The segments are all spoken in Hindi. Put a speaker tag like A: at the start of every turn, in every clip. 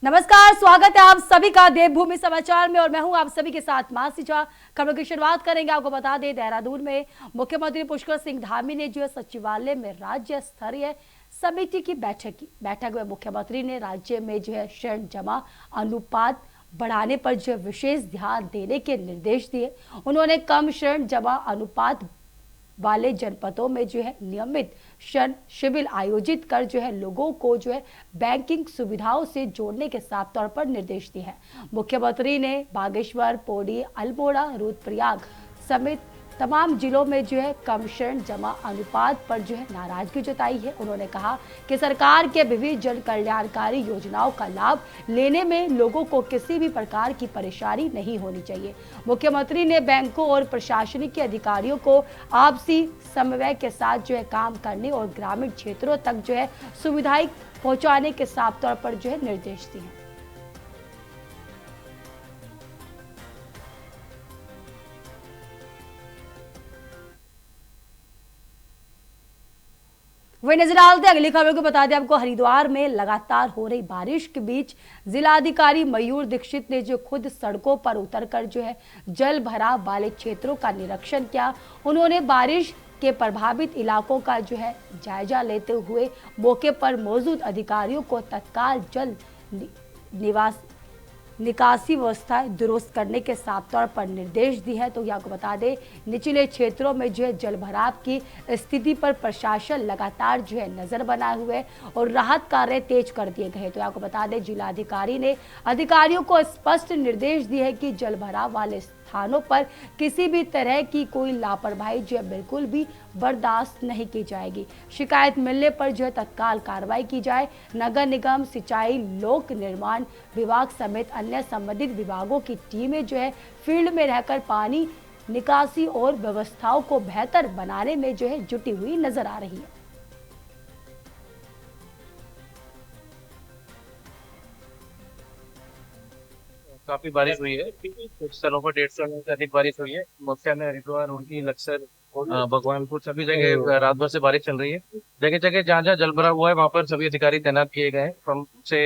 A: नमस्कार, स्वागत है आप सभी का देवभूमि समाचार में और मैं हूं आप सभी के साथ मानसी झा। खबरों की शुरुआत करेंगे। आपको बता दें, देहरादून में मुख्यमंत्री पुष्कर सिंह धामी ने जो है सचिवालय में राज्य स्तरीय समिति की बैठक में मुख्यमंत्री ने राज्य में जो है ऋण जमा अनुपात बढ़ाने पर जो विशेष ध्यान देने के निर्देश दिए। उन्होंने कम ऋण जमा अनुपात वाले जनपदों में जो है नियमित ऋण शिविर आयोजित कर जो है लोगों को जो है बैंकिंग सुविधाओं से जोड़ने के साफ तौर पर निर्देश दिए हैं। मुख्यमंत्री ने बागेश्वर, पौड़ी, अल्मोड़ा, रुद्रप्रयाग समेत तमाम जिलों में जो है कम ऋण जमा अनुपात पर जो है नाराजगी जताई है। उन्होंने कहा कि सरकार के विविध जन कल्याणकारी योजनाओं का लाभ लेने में लोगों को किसी भी प्रकार की परेशानी नहीं होनी चाहिए। मुख्यमंत्री ने बैंकों और प्रशासनिक के अधिकारियों को आपसी समन्वय के साथ जो है काम करने और ग्रामीण क्षेत्रों तक जो है सुविधाएं पहुंचाने के साफ तौर पर जो है निर्देश दिए। वही नजर डालते अगली खबर को। बता दें आपको, हरिद्वार में लगातार हो रही बारिश के बीच जिलाधिकारी मयूर दीक्षित ने जो खुद सड़कों पर उतरकर जो है जल भराव वाले क्षेत्रों का निरीक्षण किया। उन्होंने बारिश के प्रभावित इलाकों का जो है जायजा लेते हुए मौके पर मौजूद अधिकारियों को तत्काल जल निवास निकासी व्यवस्था दुरुस्त करने के साफ तौर पर निर्देश दिए हैं। तो ये आपको बता दें, निचले क्षेत्रों में जो है जल भराव की स्थिति पर प्रशासन लगातार जो है नजर बनाए हुए और राहत कार्य तेज कर दिए गए। तो आपको बता दें, जिलाधिकारी ने अधिकारियों को स्पष्ट निर्देश दिए हैं कि जल भराव वाले स्थानों पर किसी भी तरह की कोई लापरवाही जो है बिल्कुल भी बर्दाश्त नहीं की जाएगी। शिकायत मिलने पर जो है तत्काल कार्रवाई की जाए। नगर निगम, सिंचाई, लोक निर्माण विभाग समेत अन्य संबंधित विभागों की टीमें जो है फील्ड में रहकर पानी निकासी और व्यवस्थाओं को बेहतर बनाने में जो है जुटी हुई नजर आ रही है।
B: काफी बारिश हुई है। कुछ स्थलों पर 150 से अधिक बारिश हुई है। मुख्य में हरिद्वार, उनकी लक्सर, भगवानपुर, सभी जगह रात भर से बारिश चल रही है। जगह जगह जहाँ जहाँ जल भरा हुआ है वहाँ पर सभी अधिकारी तैनात किए गए हैं। पंप से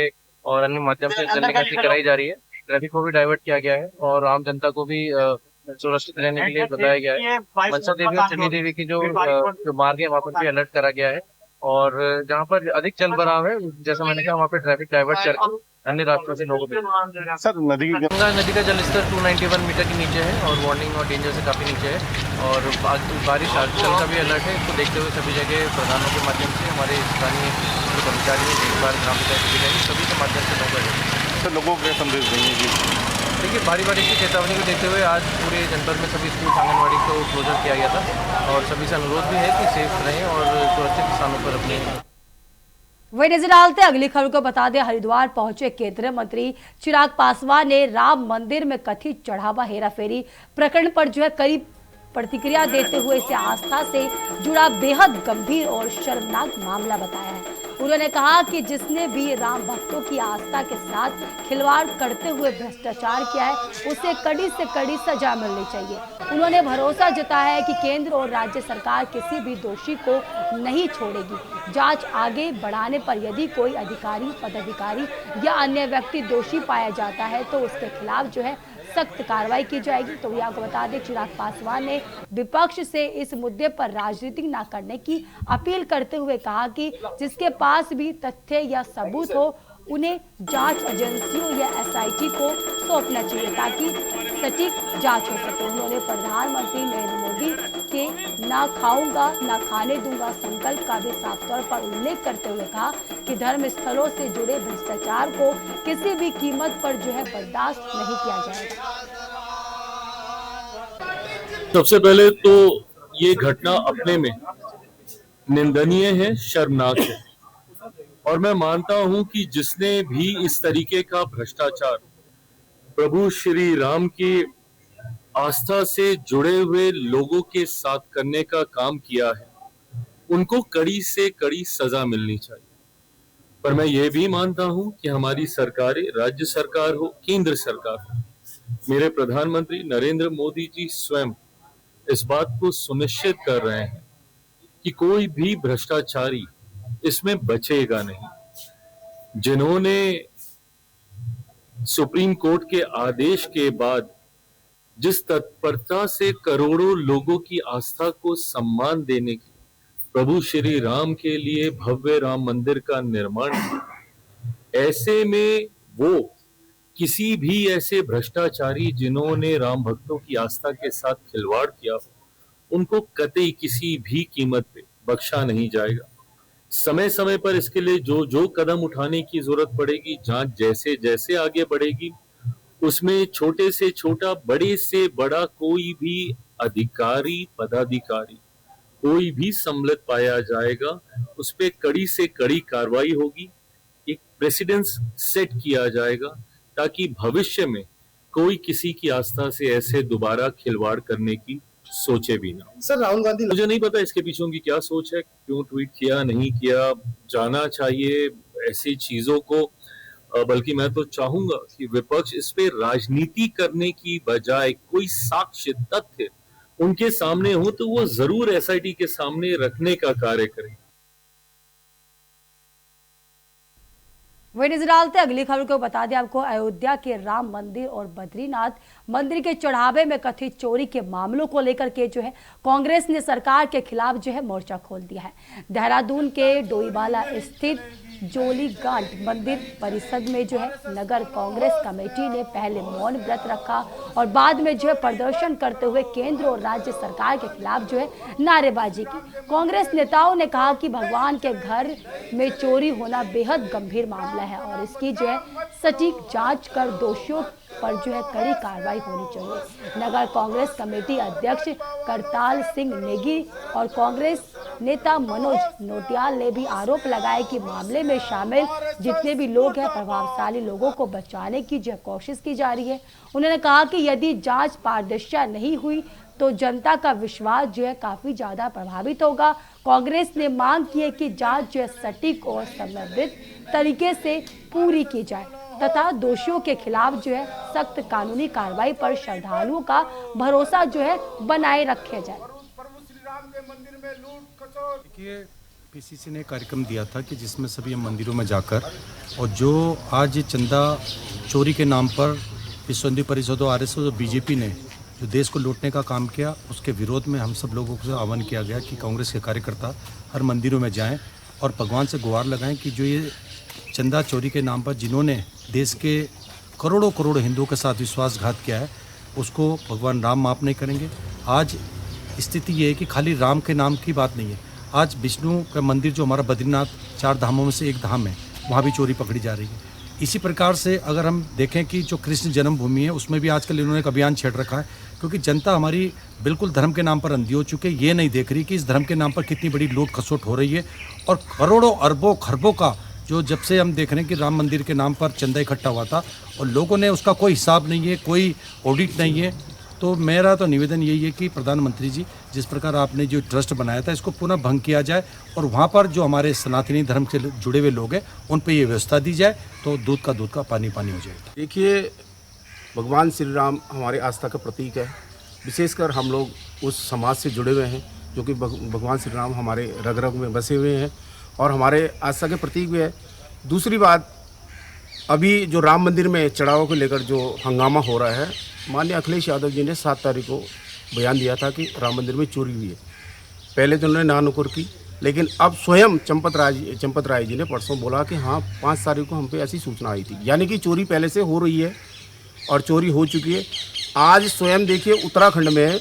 B: और अन्य माध्यम से जल निकासी कराई जा रही है। ट्रैफिक को भी डाइवर्ट किया गया है और आम जनता को भी सुरक्षित रहने के लिए बताया गया है। मनसा देवी और चंडी देवी की जो मार्ग है वहाँ पर भी अलर्ट करा गया है। और जहाँ पर अधिक जल भराव है, जैसा मैंने कहा, वहाँ पे ट्रैफिक डाइवर्ट कर अन्य रास्तों से लोगों को।
C: सर,
B: गंगा नदी का जलस्तर 291 मीटर के नीचे है और वार्निंग और डेंजर से काफी नीचे है। और बारिश आजकल का भी अलर्ट है। इसको देखते हुए सभी जगह प्रधानों के माध्यम से हमारे स्थानीय जो कर्मचारी हैं, देखभाल ग्राम पंचायत अधिकारी, सभी के माध्यम से लोग
C: लोगों को क्या संदेश देंगे जी?
B: देखिए, भारी बारिश की चेतावनी को देखते हुए आज पूरे जनपद में सभी स्कूल, आंगनबाड़ी को क्लोजर किया गया था और सभी से अनुरोध भी है कि सेफ रहें और सुरक्षित स्थानों पर अपने।
A: वही नजर डालते अगली खबर को। बता दें, हरिद्वार पहुंचे केंद्रीय मंत्री चिराग पासवान ने राम मंदिर में कथित चढ़ावा हेराफेरी प्रकरण पर जो है कड़ी प्रतिक्रिया देते हुए इसे आस्था से जुड़ा बेहद गंभीर और शर्मनाक मामला बताया है। उन्होंने कहा कि जिसने भी राम भक्तों की आस्था के साथ खिलवाड़ करते हुए भ्रष्टाचार किया है, उसे कड़ी से कड़ी सजा मिलनी चाहिए। उन्होंने भरोसा जताया है कि केंद्र और राज्य सरकार किसी भी दोषी को नहीं छोड़ेगी। जांच आगे बढ़ाने पर यदि कोई अधिकारी, पदाधिकारी या अन्य व्यक्ति दोषी पाया जाता है तो उसके खिलाफ जो है सख्त कार्रवाई की जाएगी। तो ये आपको बता दें, चिराग पासवान ने विपक्ष से इस मुद्दे पर राजनीति न करने की अपील करते हुए कहा कि जिसके पास भी तथ्य या सबूत हो उन्हें जांच एजेंसियों या एसआईटी को सौंपना चाहिए ताकि सटीक जांच हो सके। उन्होंने प्रधानमंत्री नरेंद्र मोदी के ना खाऊंगा ना खाने दूंगा संकल्प का भी साफ तौर पर उल्लेख करते हुए कहा कि धर्म स्थलों से जुड़े भ्रष्टाचार को किसी भी कीमत पर जो है बर्दाश्त नहीं किया जाएगा।
D: सबसे पहले तो ये घटना अपने में निंदनीय है, शर्मनाक है और मैं मानता हूं कि जिसने भी इस तरीके का भ्रष्टाचार प्रभु श्री राम की आस्था से जुड़े हुए लोगों के साथ करने का काम किया है, उनको कड़ी से कड़ी सजा मिलनी चाहिए। पर मैं ये भी मानता हूं कि हमारी सरकारें, राज्य सरकार हो, केंद्र सरकार हो, मेरे प्रधानमंत्री नरेंद्र मोदी जी स्वयं इस बात को सुनिश्चित कर रहे हैं कि कोई भी भ्रष्टाचारी इसमें बचेगा नहीं। जिन्होंने सुप्रीम कोर्ट के आदेश के बाद जिस तत्परता से करोड़ों लोगों की आस्था को सम्मान देने की प्रभु श्री राम के लिए भव्य राम मंदिर का निर्माण किया, ऐसे में वो किसी भी ऐसे भ्रष्टाचारी जिन्होंने राम भक्तों की आस्था के साथ खिलवाड़ किया, उनको कतई किसी भी कीमत पे बख्शा नहीं जाएगा। समय समय पर इसके लिए जो जो कदम उठाने की जरूरत पड़ेगी, जांच जैसे जैसे आगे बढ़ेगी, उसमें छोटे से छोटा, बड़े से बड़ा कोई भी अधिकारी, पदाधिकारी, कोई भी सम्मिलित पाया जाएगा, उस पे कड़ी से कड़ी कार्रवाई होगी। एक प्रेसिडेंस सेट किया जाएगा ताकि भविष्य में कोई किसी की आस्था से ऐसे दोबारा खिलवाड़ करने की सोचे भी ना।
C: सर, राहुल गांधी,
D: मुझे नहीं पता इसके पीछे उनकी क्या सोच है, क्यों ट्वीट किया, नहीं किया, जाना चाहिए ऐसी चीजों को। बल्कि मैं तो चाहूंगा कि विपक्ष इस पे राजनीति करने की बजाय कोई साक्ष्य, तथ्य उनके सामने हो तो वो जरूर एसआईटी के सामने रखने का कार्य करें।
A: वही नजर डालते अगली खबर को बता दें आपको, अयोध्या के राम मंदिर और बद्रीनाथ मंदिर के चढ़ावे में कथित चोरी के मामलों को लेकर के जो है कांग्रेस ने सरकार के खिलाफ जो है मोर्चा खोल दिया है। देहरादून के डोईवाला स्थित जोलीघाट मंदिर परिसर में जो है नगर कांग्रेस कमेटी ने पहले मौन व्रत रखा और बाद में जो है प्रदर्शन करते हुए केंद्र और राज्य सरकार के खिलाफ जो है नारेबाजी की। कांग्रेस नेताओं ने कहा कि भगवान के घर में चोरी होना बेहद गंभीर मामला है और इसकी जो है सटीक जांच कर दोषियों पर जो है कड़ी कार्रवाई होनी चाहिए। नगर कांग्रेस कमेटी अध्यक्ष करताल सिंह नेगी और कांग्रेस नेता मनोज नोटियाल ने भी आरोप लगाया कि मामले में शामिल जितने भी लोग हैं प्रभावशाली लोगों को बचाने की जो कोशिश की जा रही है। उन्होंने कहा कि यदि जांच पारदर्शिता नहीं हुई तो जनता का विश्वास जो है काफी ज्यादा प्रभावित होगा। कांग्रेस ने मांग की है कि जांच जो है सटीक और समन्वित तरीके से पूरी की जाए तथा दोषियों के खिलाफ जो है सख्त कानूनी कार्रवाई पर श्रद्धालुओं का भरोसा जो है बनाए रखा जाए।
E: देखिए, पीसीसी ने कार्यक्रम दिया था कि जिसमें सभी हम मंदिरों में जाकर और जो आज चंदा चोरी के नाम पर विश्व हिंदू परिषद और आरएसएस और बीजेपी ने जो देश को लूटने का काम किया, उसके विरोध में हम सब लोगों को आह्वान किया गया कि कांग्रेस के कार्यकर्ता हर मंदिरों में जाएं और भगवान से गुहार लगाएं कि जो ये चंदा चोरी के नाम पर जिन्होंने देश के करोड़ों करोड़ हिंदुओं के साथ विश्वासघात किया है, उसको भगवान राम माफ़ नहीं करेंगे। आज स्थिति ये है कि खाली राम के नाम की बात नहीं है, आज विष्णु का मंदिर जो हमारा बद्रीनाथ 4 धामों में से एक धाम है, वहाँ भी चोरी पकड़ी जा रही है। इसी प्रकार से अगर हम देखें कि जो कृष्ण जन्मभूमि है उसमें भी आजकल इन्होंने एक अभियान छेड़ रखा है, क्योंकि जनता हमारी बिल्कुल धर्म के नाम पर अंधी हो चुकी है। ये नहीं देख रही कि इस धर्म के नाम पर कितनी बड़ी लूट खसोट हो रही है और करोड़ों अरबों खरबों का जो जब से हम देख रहे हैं कि राम मंदिर के नाम पर चंदा इकट्ठा हुआ था और लोगों ने उसका कोई हिसाब नहीं है, कोई ऑडिट नहीं है। तो मेरा तो निवेदन यही है कि प्रधानमंत्री जी, जिस प्रकार आपने जो ट्रस्ट बनाया था इसको पुनः भंग किया जाए और वहाँ पर जो हमारे सनातनी धर्म से जुड़े हुए लोग हैं उन पर ये व्यवस्था दी जाए, तो दूध का पानी पानी हो जाएगा।
C: देखिए, भगवान श्री राम हमारे आस्था का प्रतीक है। विशेषकर हम लोग उस समाज से जुड़े हुए हैं जो कि भगवान श्री राम हमारे रग रग में बसे हुए हैं और हमारे आस्था के प्रतीक भी है। दूसरी बात, अभी जो राम मंदिर में चढ़ावों को लेकर जो हंगामा हो रहा है, माननीय अखिलेश यादव जी ने 7 तारीख को बयान दिया था कि राम मंदिर में चोरी हुई है। पहले तो उन्होंने नानुकुर की, लेकिन अब स्वयं चंपत राय जी ने परसों बोला कि हाँ 5 तारीख को हम पे ऐसी सूचना आई थी, यानी कि चोरी पहले से हो रही है और चोरी हो चुकी है। आज स्वयं देखिए उत्तराखंड में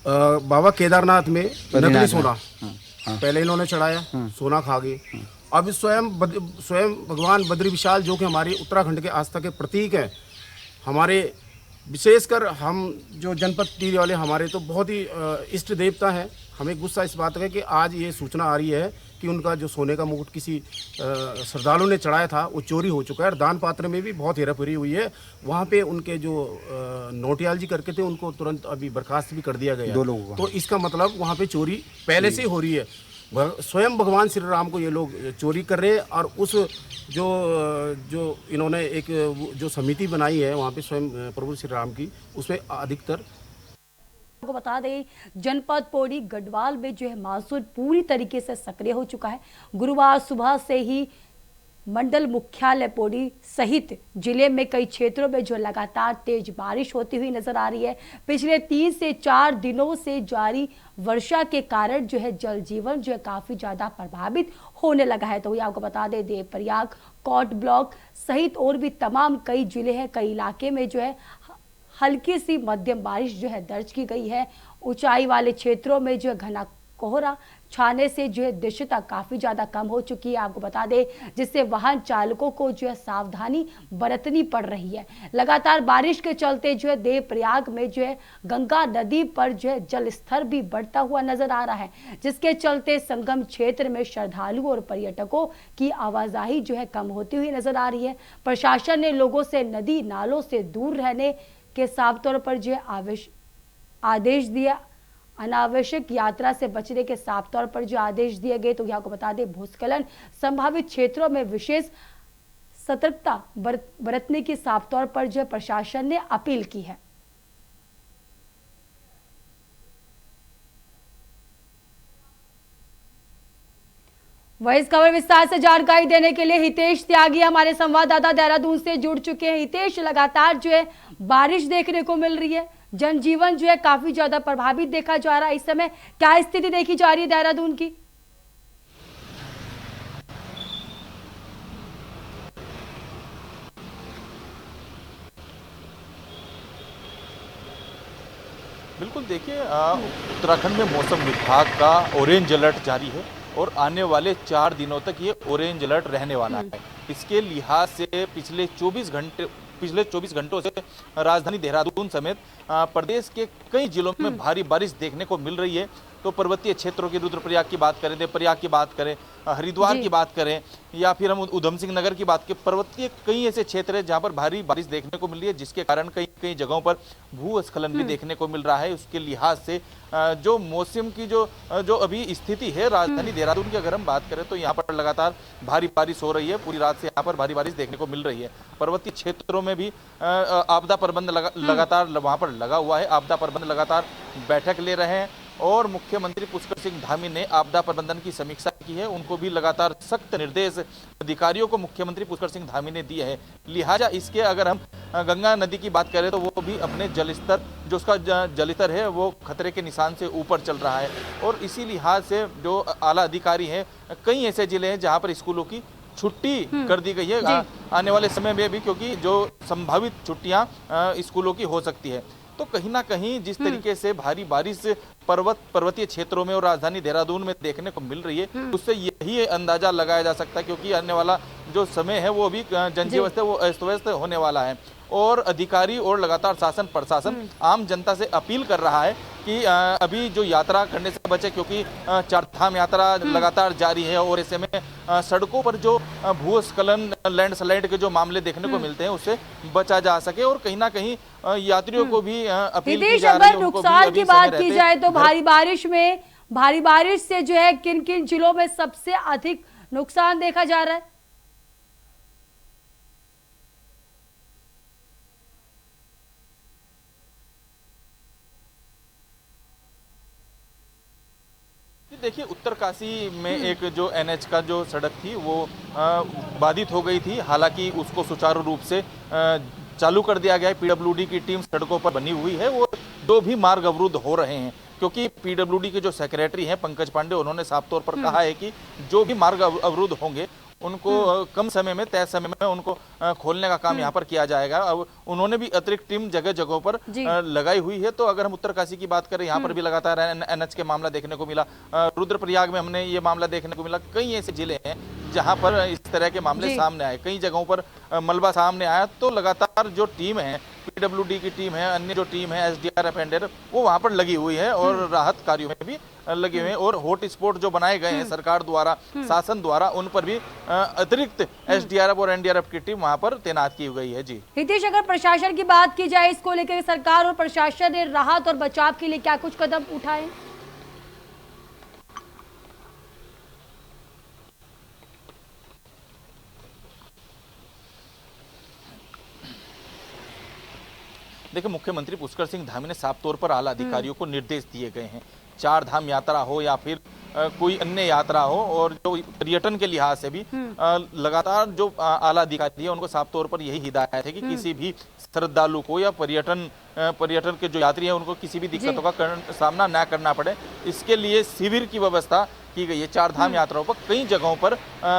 C: बाबा केदारनाथ में नकली सोना पहले इन्होंने चढ़ाया, सोना खा गए। अब स्वयं भगवान बद्री विशाल जो कि हमारी उत्तराखंड के आस्था के प्रतीक हैं, हमारे विशेषकर हम जो जनपद टिहरी वाले हमारे तो बहुत ही इष्ट देवता हैं। हमें गुस्सा इस बात का है कि आज ये सूचना आ रही है कि उनका जो सोने का मुकुट किसी श्रद्धालु ने चढ़ाया था वो चोरी हो चुका है और दान पात्र में भी बहुत हेराफेरी हुई है। वहाँ पे उनके जो नोटियाल जी करके थे उनको तुरंत अभी बर्खास्त भी कर दिया गया
E: 2 लोगों को।
C: तो इसका मतलब वहाँ पे चोरी पहले से हो रही है। स्वयं भगवान श्री राम को ये लोग चोरी कर रहे हैं और उस जो इन्होंने एक जो समिति बनाई है वहाँ पे स्वयं प्रभु श्री राम की, उसमें अधिकतर
A: को बता दें जनपद पौड़ी गढ़वाल में जो है मानसून पूरी तरीके से सक्रिय हो चुका है। गुरुवार सुबह से ही मंडल मुख्यालय पौड़ी सहित जिले में कई क्षेत्रों में जो लगातार तेज बारिश होती हुई नजर आ रही है। पिछले 3 से 4 दिनों से जारी वर्षा के कारण जो है जल जीवन जो है काफी ज्यादा प्रभावित होने लगा है। तो ये आपको बता दें, देवप्रयाग, कोट ब्लॉक सहित और भी तमाम कई जिले हैं, कई इलाके में जो है हल्की सी मध्यम बारिश जो है दर्ज की गई है। ऊंचाई वाले क्षेत्रों में जो है घना कोहरा छाने से जो है दृश्यता काफी ज्यादा कम हो चुकी है, आपको बता दें, जिससे वाहन चालकों को जो है सावधानी बरतनी पड़ रही है। लगातार बारिश के चलते जो है देवप्रयाग में जो है गंगा नदी पर जो है जल स्तर भी बढ़ता हुआ नजर आ रहा है, जिसके चलते संगम क्षेत्र में श्रद्धालुओं और पर्यटकों की आवाजाही जो है कम होती हुई नजर आ रही है। प्रशासन ने लोगों से नदी नालों से दूर रहने के साफ तौर पर जो है आदेश दिया। अनावश्यक यात्रा से बचने के साफ तौर पर जो आदेश दिए गए। तो यहाँ को बता दें, भूस्खलन संभावित क्षेत्रों में विशेष सतर्कता बरतने की साफ तौर पर जो प्रशासन ने अपील की है। वही इस खबर विस्तार से जानकारी देने के लिए हितेश त्यागी हमारे संवाददाता देहरादून से जुड़ चुके हैं। हितेश, लगातार जो है बारिश देखने को मिल रही है, जनजीवन जो है काफी ज्यादा प्रभावित देखा जा रहा है। इस समय क्या स्थिति देखी जा रही है देहरादून की?
F: बिल्कुल, देखिए उत्तराखंड में मौसम विभाग का ऑरेंज अलर्ट जारी है और आने वाले 4 दिनों तक ये ऑरेंज अलर्ट रहने वाला है। इसके लिहाज से पिछले 24 घंटों से राजधानी देहरादून समेत प्रदेश के कई जिलों में भारी बारिश देखने को मिल रही है। तो पर्वतीय क्षेत्रों की रुद्रप्रयाग की बात करें, देवप्रयाग की बात करें, हरिद्वार की बात करें या फिर हम उधम सिंह नगर की बात करें, पर्वतीय कई ऐसे क्षेत्र हैं जहां पर भारी बारिश देखने को मिल रही है, जिसके कारण कई जगहों पर भूस्खलन भी देखने को मिल रहा है। उसके लिहाज से जो मौसम की जो अभी स्थिति है राजधानी देहरादून की अगर हम बात करें तो यहाँ पर लगातार भारी बारिश हो रही है। पूरी रात से यहाँ पर भारी बारिश देखने को मिल रही है। पर्वतीय क्षेत्रों में भी आपदा प्रबंध लगातार वहाँ पर लगा हुआ है। आपदा प्रबंध लगातार बैठक ले रहे हैं और मुख्यमंत्री पुष्कर सिंह धामी ने आपदा प्रबंधन की समीक्षा की है। उनको भी लगातार सख्त निर्देश अधिकारियों को मुख्यमंत्री पुष्कर सिंह धामी ने दिए हैं। लिहाजा इसके अगर हम गंगा नदी की बात करें तो वो भी अपने जलस्तर जो उसका जलस्तर है वो खतरे के निशान से ऊपर चल रहा है। और इसी लिहाज से जो आला अधिकारी हैं, कई ऐसे जिले हैं जहाँ पर स्कूलों की छुट्टी कर दी गई है आने वाले समय में भी, क्योंकि जो संभावित छुट्टियां स्कूलों की हो सकती है। तो कहीं ना कहीं जिस तरीके से भारी बारिश पर्वतीय क्षेत्रों में और राजधानी देहरादून में देखने को मिल रही है, उससे यही अंदाजा लगाया जा सकता है, क्योंकि आने वाला जो समय है वो भी जनजीवन है वो अस्त व्यस्त होने वाला है। और अधिकारी और लगातार शासन प्रशासन आम जनता से अपील कर रहा है कि अभी जो यात्रा करने से बचे, क्योंकि चारधाम यात्रा लगातार जारी है और ऐसे में सड़कों पर जो भूस्खलन लैंडस्लाइड के जो मामले देखने को मिलते हैं उससे बचा जा सके। और कहीं ना कहीं यात्रियों को भी अपील की जा रही है।
A: नुकसान की बात की जाए तो भारी बारिश से जो है किन किन जिलों में सबसे अधिक नुकसान देखा जा रहा है?
F: देखिए, उत्तरकाशी में एक जो एनएच का जो सड़क थी वो बाधित हो गई थी। हालांकि उसको सुचारू रूप से चालू कर दिया गया है। पीडब्ल्यूडी की टीम सड़कों पर बनी हुई है। वो जो भी मार्ग अवरुद्ध हो रहे हैं, क्योंकि पीडब्ल्यूडी के जो सेक्रेटरी हैं पंकज पांडे, उन्होंने साफ तौर पर कहा है कि जो भी मार्ग अवरुद्ध होंगे उनको कम समय में, तय समय में उनको खोलने का काम यहाँ पर किया जाएगा। अब उन्होंने भी अतिरिक्त टीम जगह जगहों पर लगाई हुई है। तो अगर हम उत्तरकाशी की बात करें, यहाँ पर भी लगातार एनएच के मामला देखने को मिला। रुद्रप्रयाग में हमने ये मामला देखने को मिला। कई ऐसे जिले हैं जहाँ पर इस तरह के मामले सामने आए, कई जगहों पर मलबा सामने आया। तो लगातार जो टीम है, पीडब्ल्यूडी की टीम है, अन्य जो टीम है एसडीआरएफ एनडीआरएफ, वो वहाँ पर लगी हुई है और राहत कार्यों में भी लगे हुए हैं। और हॉट स्पॉट जो बनाए गए हैं सरकार द्वारा, शासन द्वारा, उन पर भी अतिरिक्त एसडीआरएफ और एनडीआरएफ की टीम वहां पर तैनात की गई है। जी
A: हितेश, अगर प्रशासन की बात की जाए, इसको लेकर सरकार और प्रशासन ने राहत और बचाव के लिए क्या कुछ कदम उठाए?
F: देखिए, मुख्यमंत्री पुष्कर सिंह धामी ने साफ तौर पर आला अधिकारियों को निर्देश दिए गए हैं। चार धाम यात्रा हो या फिर कोई अन्य यात्रा हो, और जो पर्यटन के लिहाज से भी लगातार जो आला अधिकारी है उनको साफ तौर पर यही हिदायत है कि किसी भी श्रद्धालु को या पर्यटन के जो यात्री हैं उनको किसी भी दिक्कतों का सामना ना करना पड़े, इसके लिए शिविर की व्यवस्था की गई है। 4 धाम यात्राओं पर कई जगहों पर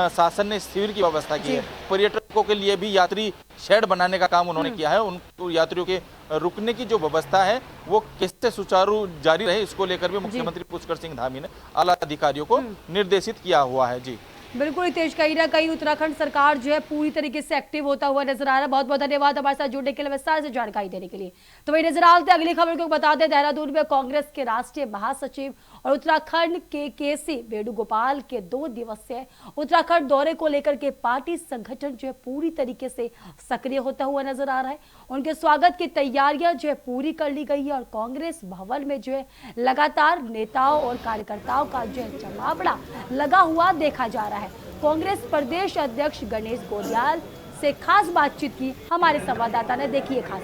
F: शासन ने शिविर की व्यवस्था की है। पर्यटकों के लिए भी यात्री शेड बनाने का काम उन्होंने किया है। उनको यात्रियों के रुकने की जो व्यवस्था है वो कैसे सुचारू जारी रहे, इसको लेकर भी मुख्यमंत्री पुष्कर सिंह धामी ने आला अधिकारियों को निर्देशित किया हुआ है। जी
A: बिल्कुल हितेश, कहीं ना कहीं उत्तराखंड सरकार जो है पूरी तरीके से एक्टिव होता हुआ नजर आ रहा है। बहुत बहुत धन्यवाद हमारे साथ जुड़ने के लिए, विस्तार से जानकारी देने के लिए। तो वही नजर आते अगली खबर को बता दें, देहरादून में कांग्रेस के राष्ट्रीय महासचिव और उत्तराखंड के केसी वेणुगोपाल के 2 दिवसीय उत्तराखंड दौरे को लेकर के पार्टी संगठन जो है पूरी तरीके से सक्रिय होता हुआ नजर आ रहा है। उनके स्वागत की तैयारियां जो है पूरी कर ली गई है और कांग्रेस भवन में जो है लगातार नेताओं और कार्यकर्ताओं का जो है जमावड़ा लगा हुआ देखा जा रहा है। कांग्रेस प्रदेश अध्यक्ष गणेश गोदियाल से खास बातचीत की हमारे संवाददाता ने, देखिए खास।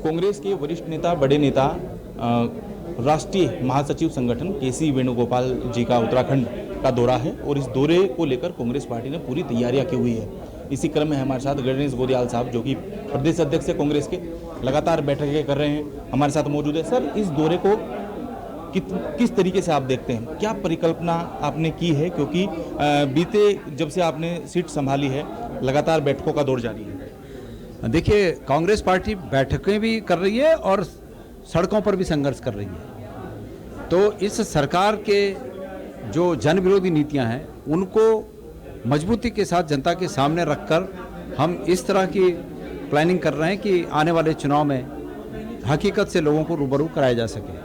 G: कांग्रेस के वरिष्ठ नेता, बड़े नेता, राष्ट्रीय महासचिव संगठन केसी वेणुगोपाल जी का उत्तराखंड का दौरा है और इस दौरे को लेकर कांग्रेस पार्टी ने पूरी तैयारियां की हुई है। इसी क्रम में हमारे साथ गणेश गोदियाल साहब, जो कि प्रदेश अध्यक्ष है कांग्रेस के, लगातार बैठकें कर रहे हैं, हमारे साथ मौजूद है। सर, इस दौरे को किस तरीके से आप देखते हैं, क्या परिकल्पना आपने की है, क्योंकि बीते जब से आपने सीट संभाली है लगातार बैठकों का दौर जारी है?
E: देखिए, कांग्रेस पार्टी बैठकें भी कर रही है और सड़कों पर भी संघर्ष कर रही है। तो इस सरकार के जो जन विरोधी नीतियां हैं उनको मजबूती के साथ जनता के सामने रखकर हम इस तरह की प्लानिंग कर रहे हैं कि आने वाले चुनाव में हकीकत से लोगों को रूबरू कराया जा सके।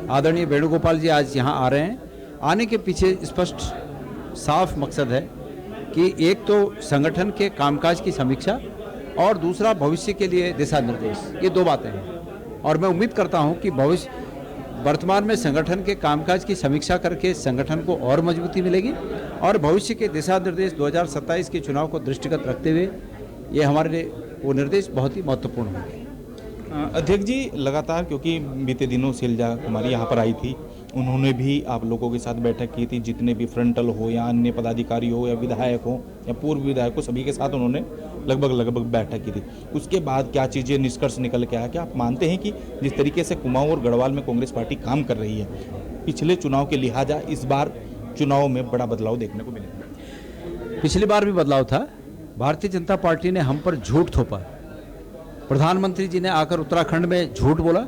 E: आदरणीय वेणुगोपाल जी आज यहाँ आ रहे हैं। आने के पीछे स्पष्ट साफ मकसद है कि एक तो संगठन के कामकाज की समीक्षा और दूसरा भविष्य के लिए दिशा निर्देश, ये 2 बातें हैं। और मैं उम्मीद करता हूँ कि वर्तमान में संगठन के कामकाज की समीक्षा करके संगठन को और मजबूती मिलेगी और भविष्य के दिशा निर्देश 2027 के चुनाव को दृष्टिगत रखते हुए ये हमारे लिए वो निर्देश बहुत ही महत्वपूर्ण होंगे।
G: अध्यक्ष जी, लगातार क्योंकि बीते दिनों शैलजा कुमारी यहाँ पर आई थी, उन्होंने भी आप लोगों के साथ बैठक की थी, जितने भी फ्रंटल हो या अन्य पदाधिकारी हो या विधायक हो या पूर्व विधायक हो, सभी के साथ उन्होंने लगभग बैठक की थी। उसके बाद क्या चीज़ें निष्कर्ष निकल के आया? क्या आप मानते हैं कि जिस तरीके से कुमाऊं और गढ़वाल में कांग्रेस पार्टी काम कर रही है, पिछले चुनाव के लिहाजा इस बार चुनाव में बड़ा बदलाव देखने को मिलेगा?
E: पिछली बार भी बदलाव था। भारतीय जनता पार्टी ने हम पर झूठ थोपा। प्रधानमंत्री जी ने आकर उत्तराखंड में झूठ बोला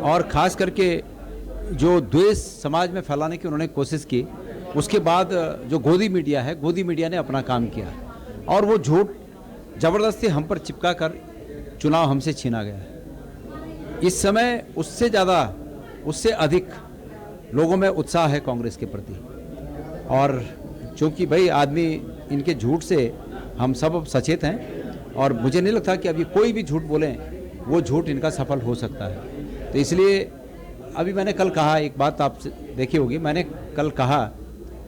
E: और खास करके जो द्वेष समाज में फैलाने की उन्होंने कोशिश की। उसके बाद जो गोदी मीडिया है, गोदी मीडिया ने अपना काम किया और वो झूठ ज़बरदस्ती हम पर चिपका कर चुनाव हमसे छीना गया। इस समय उससे ज़्यादा, उससे अधिक लोगों में उत्साह है कांग्रेस के प्रति। और चूँकि भाई आदमी इनके झूठ से हम सब अब सचेत हैं और मुझे नहीं लगता कि अभी कोई भी झूठ बोलें वो झूठ इनका सफल हो सकता है। तो इसलिए अभी मैंने कल कहा, एक बात आप देखी होगी, मैंने कल कहा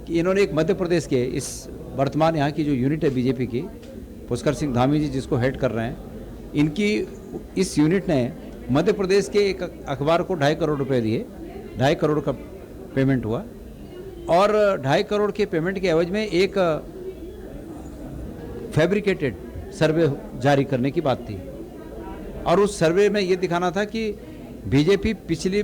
E: कि इन्होंने एक मध्य प्रदेश के इस वर्तमान यहाँ की जो यूनिट है बीजेपी की, पुष्कर सिंह धामी जी जिसको हेड कर रहे हैं, इनकी इस यूनिट ने मध्य प्रदेश के एक अखबार को 2.5 करोड़ रुपए दिए। 2.5 करोड़ का पेमेंट हुआ और 2.5 करोड़ के पेमेंट के एवज में एक फैब्रिकेटेड सर्वे जारी करने की बात थी और उस सर्वे में ये दिखाना था कि बीजेपी पिछले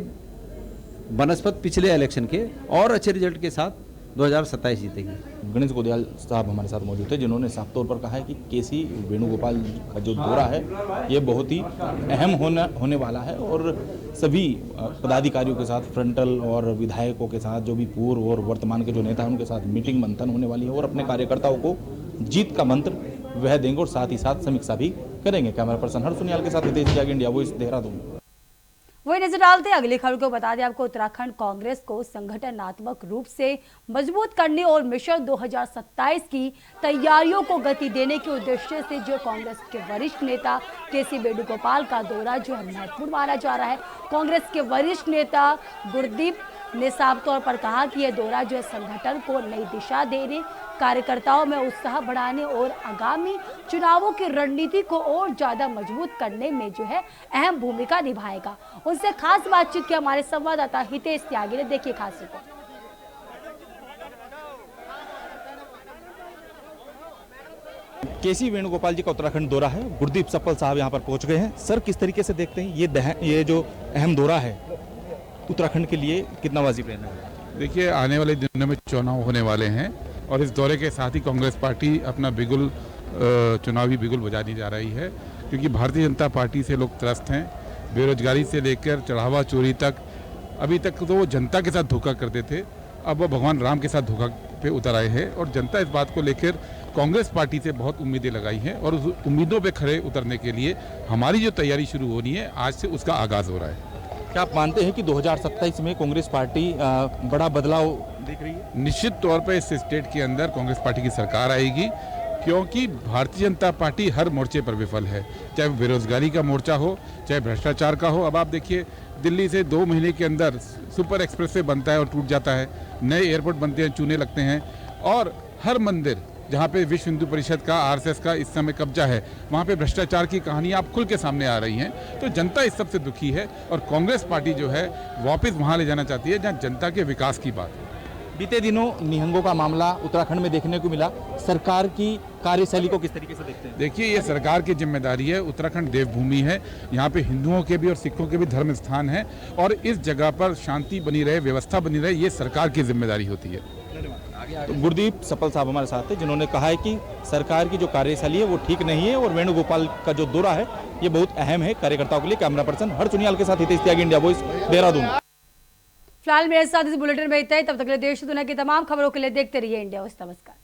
E: इलेक्शन के और अच्छे रिजल्ट के साथ 2027 जीतेगी।
G: गणेश गोदियाल साहब हमारे साथ मौजूद थे, जिन्होंने साफ तौर पर कहा है कि केसी वेणुगोपाल का जो दौरा है ये बहुत ही अहम होने वाला है और सभी पदाधिकारियों के साथ, फ्रंटल और विधायकों के साथ, जो भी पूर्व और वर्तमान के जो नेता हैं उनके साथ मीटिंग मंथन होने वाली है और अपने कार्यकर्ताओं को जीत का मंत्र वह देंगे और साथ ही साथ समीक्षा भी करेंगे। कैमरा पर्सन हर्ष सुनियाल के साथ हितेश जाग, इंडिया वॉइस, देहरादून।
A: वही नजर डालते अगली खबर को बता दें आपको, उत्तराखंड कांग्रेस को संगठनात्मक रूप से मजबूत करने और मिशन 2027 की तैयारियों को गति देने के उद्देश्य से जो कांग्रेस के वरिष्ठ नेता केसी वेणुगोपाल का दौरा जो है महत्वपूर्ण माना जा रहा है। कांग्रेस के वरिष्ठ नेता गुरदीप ने साफ तौर पर कहा कि यह दौरा जो है संगठन को नई दिशा देने कार्यकर्ताओं में उत्साह बढ़ाने और आगामी चुनावों की रणनीति को और ज्यादा मजबूत करने में जो है अहम भूमिका निभाएगा। उनसे खास बातचीत की हमारे संवाददाता हितेश त्यागी ने, देखिए खास रिपोर्ट।
G: केसी वेणुगोपाल जी का उत्तराखंड दौरा है, गुरदीप सप्पल साहब यहाँ पर पहुंच गए हैं। सर, किस तरीके से देखते हैं ये जो अहम दौरा है उत्तराखंड के लिए, कितना वाजिब रहना है?
H: देखिए, आने वाले दिनों में चुनाव होने वाले हैं और इस दौरे के साथ ही कांग्रेस पार्टी अपना बिगुल चुनावी बिगुल बजाने जा रही है, क्योंकि भारतीय जनता पार्टी से लोग त्रस्त हैं। बेरोजगारी से लेकर चढ़ावा चोरी तक, अभी तक तो वो जनता के साथ धोखा करते थे, अब वो भगवान राम के साथ धोखा पे उतर आए हैं और जनता इस बात को लेकर कांग्रेस पार्टी से बहुत उम्मीदें लगाई हैं और उस उम्मीदों पे खड़े उतरने के लिए हमारी जो तैयारी शुरू होनी है, आज से उसका आगाज़ हो रहा है।
G: क्या आप मानते हैं कि 2027 में कांग्रेस पार्टी बड़ा बदलाव देख रही है?
H: निश्चित तौर पर इस स्टेट के अंदर कांग्रेस पार्टी की सरकार आएगी, क्योंकि भारतीय जनता पार्टी हर मोर्चे पर विफल है, चाहे बेरोजगारी का मोर्चा हो, चाहे भ्रष्टाचार का हो। अब आप देखिए, दिल्ली से 2 महीने के अंदर सुपर एक्सप्रेसवे बनता है और टूट जाता है, नए एयरपोर्ट बनते हैं, चूने लगते हैं, और हर मंदिर जहाँ पे विश्व हिंदू परिषद का, आरएसएस का इस समय कब्जा है, वहाँ पे भ्रष्टाचार की कहानियाँ अब खुल के सामने आ रही हैं। तो जनता इस सब से दुखी है और कांग्रेस पार्टी जो है वापस वहाँ ले जाना चाहती है जहाँ जनता के विकास की बात है।
G: बीते दिनों निहंगों का मामला उत्तराखंड में देखने को मिला, सरकार की कार्यशैली को किस तरीके से देखते हैं?
H: देखिए, ये सरकार की जिम्मेदारी है। उत्तराखंड देवभूमि है, यहाँ पे हिंदुओं के भी और सिखों के भी धर्म स्थान है और इस जगह पर शांति बनी रहे, व्यवस्था बनी रहे, ये सरकार की जिम्मेदारी होती है।
G: तो गुरदीप सप्पल साहब हमारे साथ हैं, जिन्होंने कहा है कि सरकार की जो कार्यशैली है वो ठीक नहीं है और वेणुगोपाल का जो दौरा है ये बहुत अहम है कार्यकर्ताओं के लिए। कैमरा पर्सन हर्ष सुनियाल के साथ हितेश त्यागी, इंडिया वॉइस, देहरादून।
A: फिलहाल मेरे साथ इस बुलेटिन में इतना ही। तब तक के लिए देश दुनिया की तमाम खबरों के लिए देखते रहिए इंडिया वॉइस। नमस्कार।